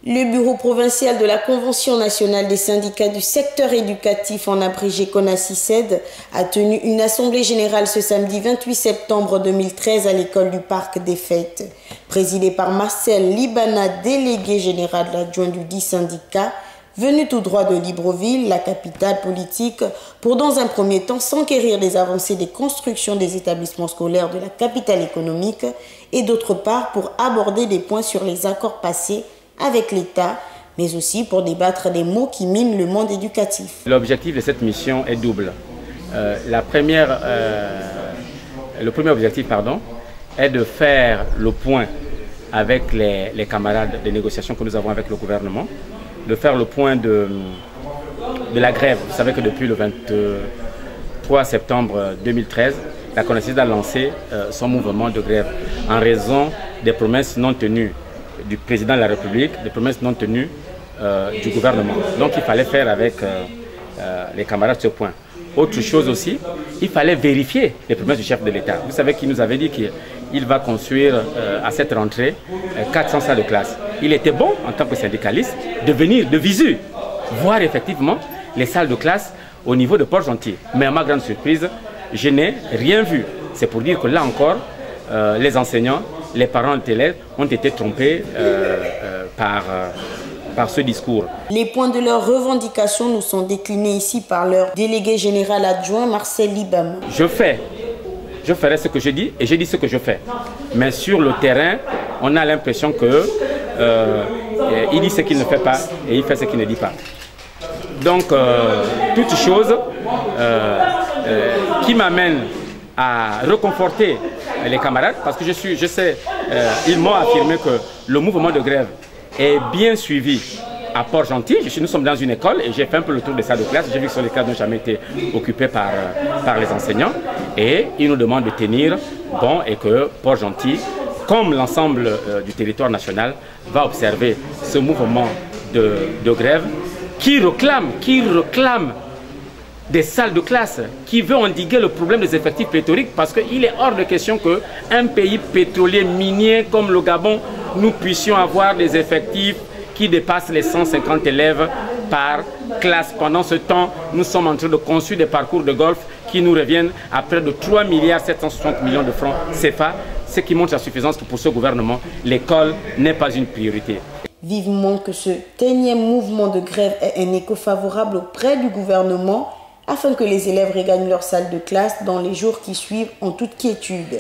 Le bureau provincial de la Convention nationale des syndicats du secteur éducatif, en abrégé CONACYSED, a tenu une assemblée générale ce samedi 28 septembre 2013 à l'école du Parc des Fêtes. Présidée par Marcel Libana, délégué général adjoint du dit syndicat, venu tout droit de Libreville, la capitale politique, pour dans un premier temps s'enquérir des avancées des constructions des établissements scolaires de la capitale économique et d'autre part pour aborder des points sur les accords passés avec l'État, mais aussi pour débattre des maux qui minent le monde éducatif. L'objectif de cette mission est double. Le premier objectif est de faire le point avec les camarades des négociations que nous avons avec le gouvernement, de faire le point de la grève. Vous savez que depuis le 23 septembre 2013, la CONACYSED a lancé son mouvement de grève en raison des promesses non tenues du président de la République, des promesses non tenues du gouvernement. Donc il fallait faire avec les camarades ce point. Autre chose aussi, il fallait vérifier les promesses du chef de l'État. Vous savez qu'il nous avait dit qu'il va construire à cette rentrée 400 salles de classe. Il était bon, en tant que syndicaliste, de venir de visu, voir effectivement les salles de classe au niveau de Port-Gentil. Mais à ma grande surprise, je n'ai rien vu. C'est pour dire que là encore, les enseignants, les parents d'élèves ont été trompés par ce discours. Les points de leurs revendications nous sont déclinés ici par leur délégué général adjoint Marcel Libana. Je ferai ce que je dis et je dis ce que je fais. Mais sur le terrain, on a l'impression que il dit ce qu'il ne fait pas et il fait ce qu'il ne dit pas. Donc, toute chose qui m'amène à reconforter les camarades, parce que je sais, ils m'ont affirmé que le mouvement de grève est bien suivi à Port-Gentil. Nous sommes dans une école et j'ai fait un peu le tour des salles de classe. J'ai vu que ce sont les classes n'ont jamais été occupées par les enseignants. Et ils nous demandent de tenir bon et que Port-Gentil, comme l'ensemble du territoire national, va observer ce mouvement de grève qui réclame des salles de classe, qui veut endiguer le problème des effectifs pléthoriques, parce qu'il est hors de question qu'un pays pétrolier minier comme le Gabon, nous puissions avoir des effectifs qui dépassent les 150 élèves par classe. Pendant ce temps, nous sommes en train de construire des parcours de golf qui nous reviennent à près de 3 760 milliards de francs CFA, ce qui montre la suffisance que pour ce gouvernement, l'école n'est pas une priorité. Vivement que ce énième mouvement de grève ait un écho favorable auprès du gouvernement afin que les élèves regagnent leur salle de classe dans les jours qui suivent en toute quiétude.